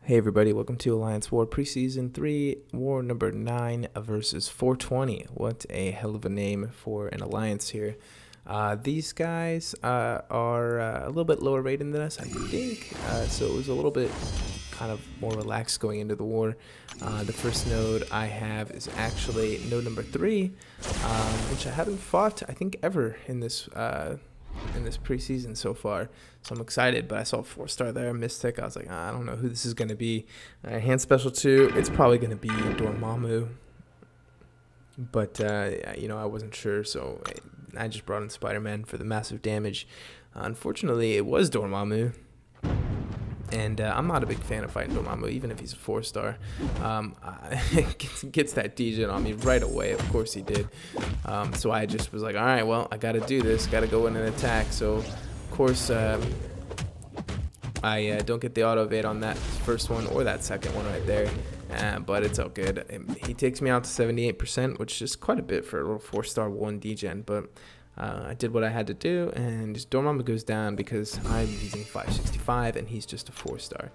Hey everybody, welcome to Alliance War Preseason 3, War number 9 versus 420. What a hell of a name for an alliance here. These guys are a little bit lower rated than us, I think, so it was a little bit kind of more relaxed going into the war. The first node I have is actually node number 3, which I haven't fought, I think, ever in this preseason so far, so I'm excited. But I saw a 4-star there, Mystic. I was like, I don't know who this is going to be. Hand special 2, it's probably going to be Dormammu, but you know, I wasn't sure, so I just brought in Spider-Man for the massive damage. Unfortunately, it was Dormammu, and I'm not a big fan of fighting Dormammu, even if he's a 4-star. Gets that degen on me right away. Of course he did. So I just was like, all right, well, I got to do this. Got to go in and attack. So, of course, I don't get the auto evade on that first one or that second one right there. But it's all good. He takes me out to 78%, which is quite a bit for a little 4-star 1 degen. But I did what I had to do, and Dormammu goes down because I'm using 565 and he's just a 4-star.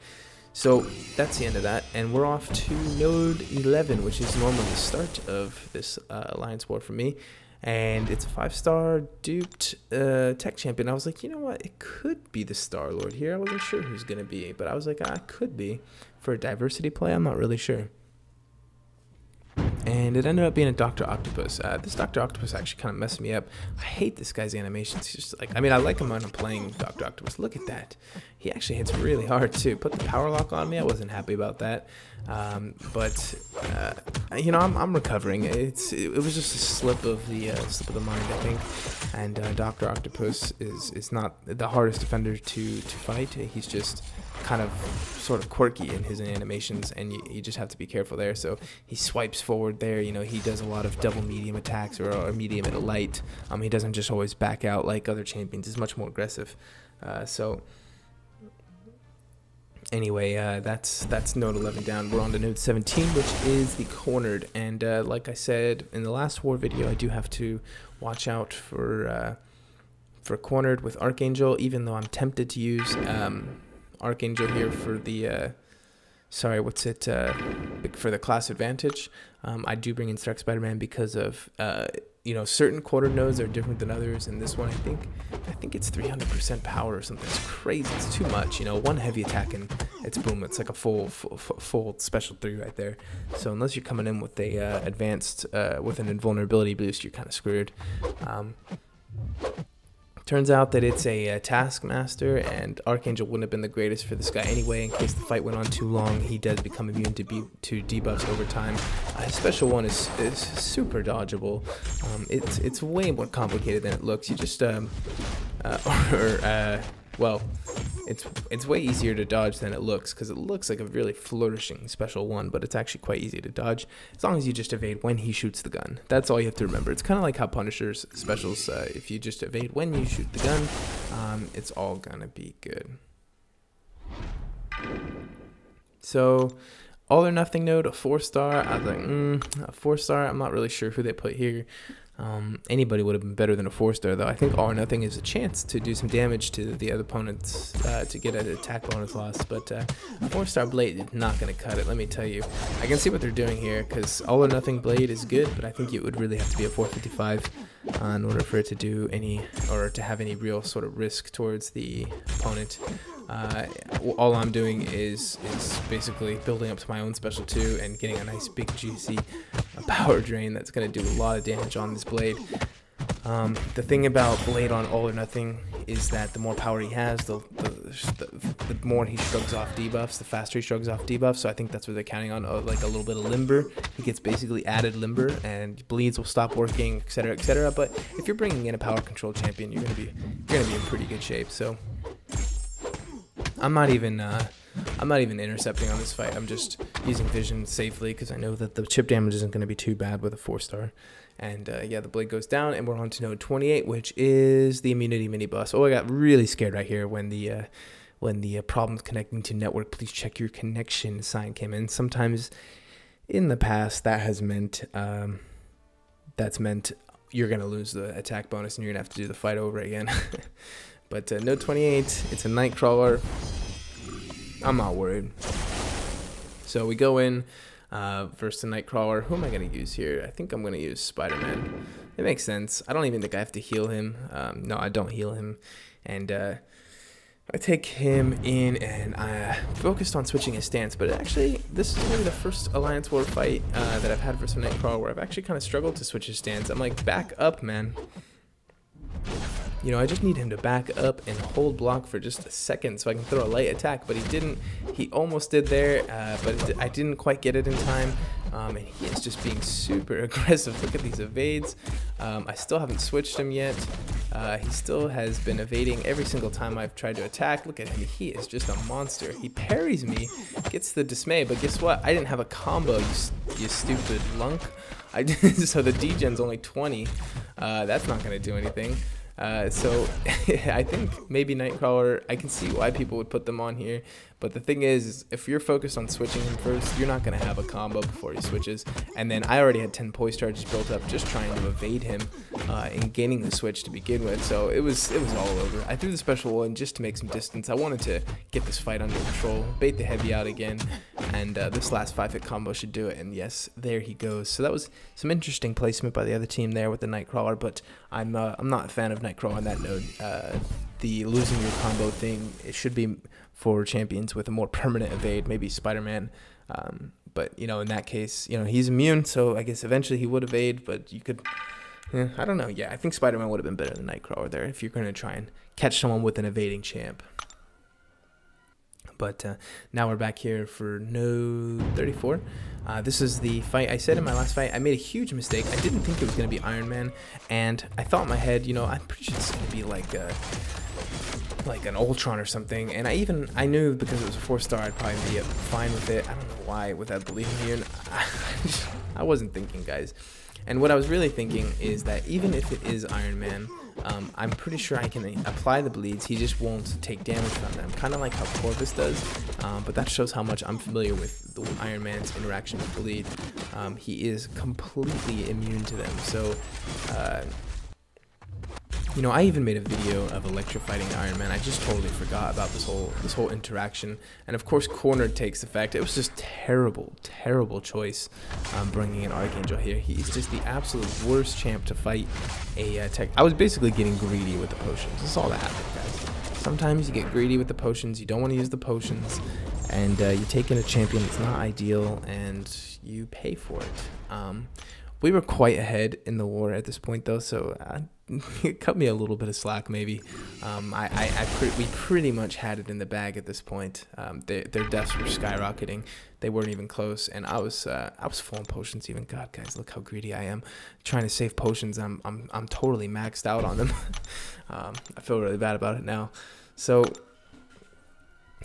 So that's the end of that, and we're off to node 11, which is normally the start of this alliance war for me. And it's a 5-star duped tech champion. I was like, you know what, it could be the Star Lord here. I wasn't sure who's gonna be, but I was like, it could be. For a diversity play, I'm not really sure. And it ended up being a Dr. Octopus. This Dr. Octopus actually kind of messed me up. I hate this guy's animations. He's just like, I mean, I like him when I'm playing Dr. Octopus. Look at that. He actually hits really hard too. Put the power lock on me. I wasn't happy about that. But you know, I'm recovering. It was just a slip of the mind, I think. And Dr. Octopus is not the hardest defender to fight. He's just kind of sort of quirky in his animations, and you just have to be careful there. So he swipes forward there. You know, he does a lot of double medium attacks or medium and a light. He doesn't just always back out like other champions. He's much more aggressive. So anyway, that's node 11 down. We're on to node 17, which is the cornered. And like I said in the last war video, I do have to watch out for cornered with Archangel, even though I'm tempted to use Archangel here for the for the class advantage. I do bring in Stark Spider-Man because of you know, certain quarter nodes are different than others, and this one I think it's 300% power or something. It's crazy. It's too much. You know, one heavy attack and it's boom. It's like a full special 3 right there. So unless you're coming in with a advanced with an invulnerability boost, you're kind of screwed. Turns out that it's a Taskmaster, and Archangel wouldn't have been the greatest for this guy anyway. In case the fight went on too long, he does become immune to debuffs over time. His special one is super dodgeable. It's way more complicated than it looks. You just well, it's way easier to dodge than it looks, because it looks like a really flourishing special one, but it's actually quite easy to dodge as long as you just evade when he shoots the gun. That's all you have to remember. It's kind of like how Punisher's specials, if you just evade when you shoot the gun, it's all gonna be good. So all or nothing node, a 4-star. I was like, a 4-star. I'm not really sure who they put here. Anybody would have been better than a 4-star, though. I think all or nothing is a chance to do some damage to the other opponents to get an attack bonus loss, but a 4-star blade is not going to cut it, let me tell you. I can see what they're doing here, because all or nothing blade is good, but I think it would really have to be a 455 in order for it to do any, or to have any real sort of risk towards the opponent. All I'm doing is basically building up to my own special 2 and getting a nice big juicy power drain that's going to do a lot of damage on this blade. The thing about blade on all or nothing is that the more power he has, the more he shrugs off debuffs, the faster he shrugs off debuffs. So I think that's what they're counting on, like a little bit of limber. He gets basically added limber, and bleeds will stop working, etc., etc. But if you're bringing in a power control champion, you're gonna be in pretty good shape. So I'm not even intercepting on this fight. I'm just using vision safely because I know that the chip damage isn't going to be too bad with a 4-star. And yeah, the blade goes down, and we're on to node 28, which is the immunity mini boss. Oh, I got really scared right here when the problems connecting to network, please check your connection sign came in. Sometimes in the past that has meant you're going to lose the attack bonus and you're going to have to do the fight over again. But node 28, it's a Nightcrawler. I'm not worried. So we go in versus the Nightcrawler. Who am I going to use here? I think I'm going to use Spider-Man. It makes sense. I don't even think I have to heal him. No, I don't heal him. And I take him in, and I focused on switching his stance. But actually, this is maybe the first Alliance War fight that I've had versus Nightcrawler where I've actually kind of struggled to switch his stance. I'm like, back up, man. You know, I just need him to back up and hold block for just a second so I can throw a light attack, but he didn't. He almost did there, but I didn't quite get it in time, and he is just being super aggressive. Look at these evades. I still haven't switched him yet. He still has been evading every single time I've tried to attack. Look at him. He is just a monster. He parries me, gets the dismay, but guess what? I didn't have a combo, you stupid lunk. So the degen's only 20. That's not going to do anything. So I think maybe Nightcrawler, I can see why people would put them on here, but the thing is if you're focused on switching him first, you're not going to have a combo before he switches. And then I already had 10 poise charges built up just trying to evade him and gaining the switch to begin with, so it was all over. I threw the special one just to make some distance. I wanted to get this fight under control, bait the heavy out again, and this last 5-hit combo should do it, and yes, there he goes. So that was some interesting placement by the other team there with the Nightcrawler, but I'm not a fan of Nightcrawler on that note. The losing your combo thing, it should be for champions with a more permanent evade, maybe Spider-Man. But, you know, in that case, you know, he's immune, so I guess eventually he would evade, but you could, I don't know. Yeah, I think Spider-Man would have been better than Nightcrawler there if you're going to try and catch someone with an evading champ. But now we're back here for Node 34. This is the fight. I said in my last fight, I made a huge mistake. I didn't think it was going to be Iron Man, and I thought in my head, you know, I'm pretty sure it's going to be like an Ultron or something. And I knew because it was a 4-star, I'd probably be fine with it. I don't know why, without believing here. I wasn't thinking, guys. And what I was really thinking is that even if it is Iron Man, I'm pretty sure I can apply the bleeds. He just won't take damage from them, kind of like how Corvus does. But that shows how much I'm familiar with the Iron Man's interaction with bleed. He is completely immune to them. So, you know, I even made a video of electrofighting Iron Man. I just totally forgot about this whole interaction. And of course, cornered takes effect. It was just terrible choice bringing in Archangel here. He's just the absolute worst champ to fight a tech. I was basically getting greedy with the potions. That's all that happened, guys. Sometimes you get greedy with the potions. You don't want to use the potions, and you take in a champion that's not ideal, and you pay for it. We were quite ahead in the war at this point, though, so it cut me a little bit of slack, maybe. We pretty much had it in the bag at this point. Their deaths were skyrocketing. They weren't even close, and I was full on potions. Even God, guys, look how greedy I am. Trying to save potions, I'm totally maxed out on them. I feel really bad about it now. So.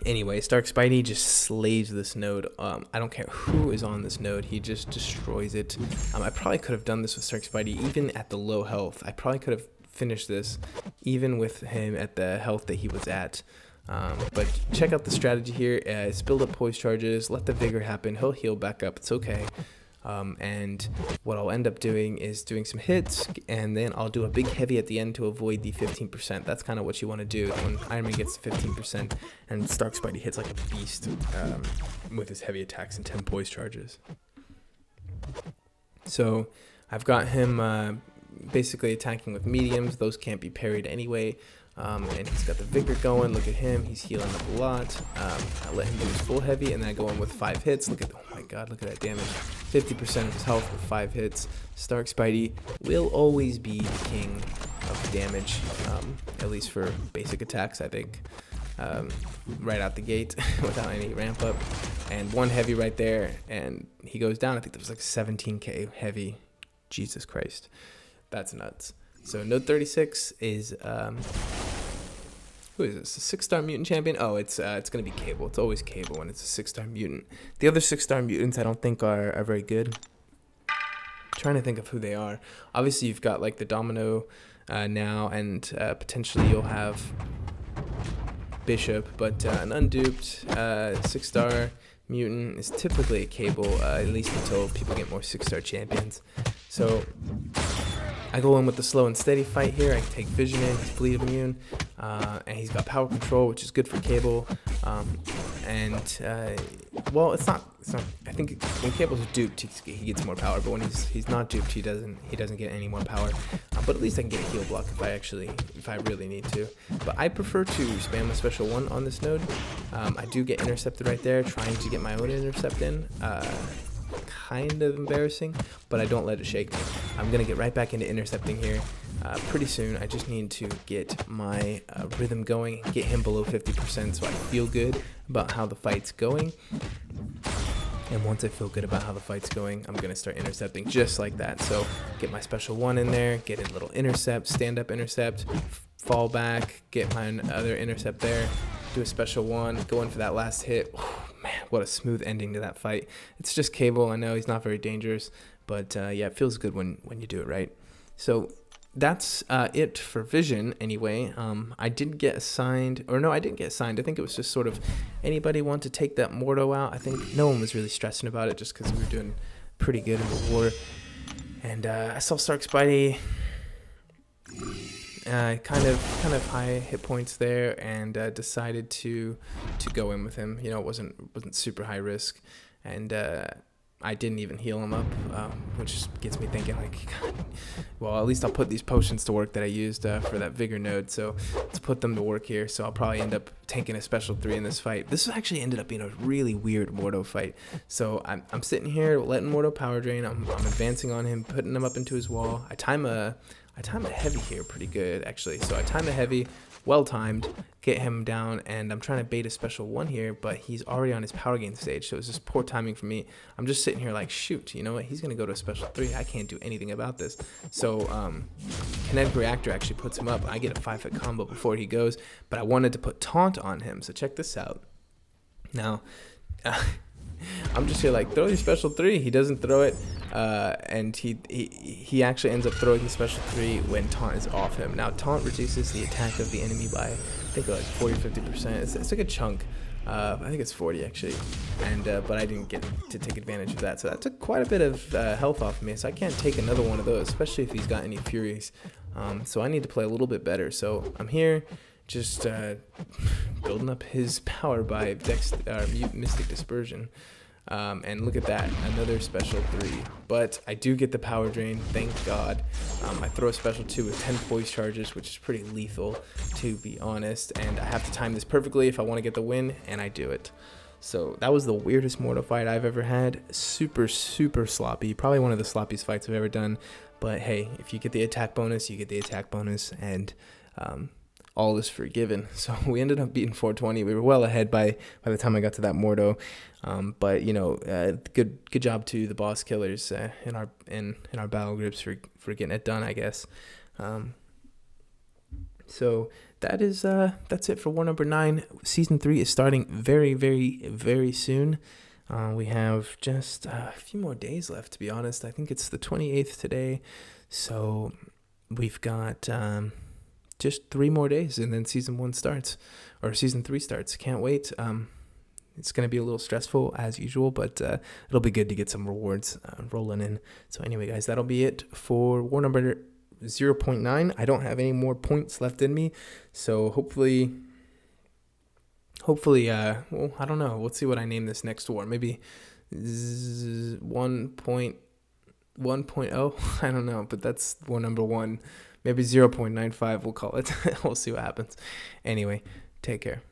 Anyway, Stark Spidey just slays this node. I don't care who is on this node. He just destroys it. I probably could have done this with Stark Spidey even at the low health. I probably could have finished this even with him at the health that he was at. But check out the strategy here. It's build up poise charges. Let the vigor happen. He'll heal back up. It's okay. And what I'll end up doing is doing some hits, and then I'll do a big heavy at the end to avoid the 15%. That's kind of what you want to do when Iron Man gets 15%, and Stark Spidey hits like a beast with his heavy attacks and 10 poise charges. So I've got him basically attacking with mediums. Those can't be parried anyway. And he's got the vigor going. Look at him, he's healing up a lot. I let him do his full heavy, and then I go in with 5 hits. Look at, oh my god, look at that damage. 50% of his health with 5 hits. Stark Spidey will always be the king of damage, at least for basic attacks, I think. Right out the gate without any ramp up. And 1 heavy right there, and he goes down. I think there was like 17k heavy. Jesus Christ, that's nuts. So node 36 is who is this? A 6-star mutant champion? Oh, it's gonna be Cable. It's always Cable when it's a 6-star mutant. The other 6-star mutants I don't think are very good. Trying to think of who they are. Obviously you've got like the Domino now, and potentially you'll have Bishop, but an unduped 6-star mutant is typically a Cable, at least until people get more 6-star champions. So I go in with the slow and steady fight here. I take Vision in, he's bleed immune, and he's got power control, which is good for Cable. and well, it's not. I think when Cable's duped, he gets more power, but when he's not duped, he doesn't get any more power. But at least I can get a heal block if I really need to. But I prefer to spam a special 1 on this node. I do get intercepted right there, trying to get my own intercept in. Kind of embarrassing, but I don't let it shake me. I'm gonna get right back into intercepting here pretty soon. I just need to get my rhythm going, get him below 50% so I feel good about how the fight's going. And once I feel good about how the fight's going, I'm gonna start intercepting just like that. So get my special 1 in there, get a little intercept, stand up intercept, fall back, get my other intercept there, do a special 1, go in for that last hit. Man, what a smooth ending to that fight. It's just Cable. I know he's not very dangerous, but yeah, it feels good when you do it right. So that's it for Vision anyway. I did get assigned, or no, I didn't get assigned. I think it was just sort of anybody want to take that Mordo out. I think no one was really stressing about it just because we were doing pretty good in the war. And I saw Stark Spidey. Kind of high hit points there, and decided to go in with him. You know, it wasn't super high risk, and I didn't even heal him up, which gets me thinking like, God, well, at least I'll put these potions to work that I used for that vigor node. So let's put them to work here. So I'll probably end up tanking a special 3 in this fight. This actually ended up being a really weird Mordo fight. So I'm sitting here letting Mordo power drain. I'm advancing on him, putting him up into his wall. I time a heavy here pretty good, actually. So I time a heavy, well timed, get him down, and I'm trying to bait a special 1 here, but he's already on his power gain stage, so it's just poor timing for me. I'm just sitting here like, shoot, you know what? He's gonna go to a special 3. I can't do anything about this. So Kinetic Reactor actually puts him up. I get a 5-hit combo before he goes, but I wanted to put Taunt on him. So check this out. Now, I'm just here like, throw your special 3. He doesn't throw it, and he actually ends up throwing the special 3 when Taunt is off him. Now Taunt reduces the attack of the enemy by, I think, like 40 or 50%. It's like a chunk. I think it's 40 actually, and but I didn't get to take advantage of that, so that took quite a bit of health off me. So I can't take another one of those, especially if he's got any Furies. So I need to play a little bit better. So I'm here just building up his power by Mystic Dispersion. And look at that, another special 3. But I do get the power drain, thank God. I throw a special 2 with 10 poise charges, which is pretty lethal, to be honest. And I have to time this perfectly if I want to get the win, and I do it. So that was the weirdest Mortal fight I've ever had. Super, super sloppy. Probably one of the sloppiest fights I've ever done. But hey, if you get the attack bonus, you get the attack bonus, and all is forgiven. So we ended up beating 420. We were well ahead by the time I got to that Mordo. But you know, good job to the boss killers in our battle groups for getting it done, I guess. So that's it for war number 9. Season 3 is starting very, very, very soon. We have just a few more days left, to be honest. I think it's the 28th today, so we've got just 3 more days, and then season 1 starts, or season 3 starts. Can't wait. It's going to be a little stressful as usual, but it'll be good to get some rewards rolling in. So anyway, guys, that'll be it for war number 0.9. I don't have any more points left in me, so hopefully, well, I don't know. Let's see what I name this next war. Maybe 1.1.0. I don't know, but that's war number 1. Maybe 0.95 we'll call it. We'll see what happens. Anyway, take care.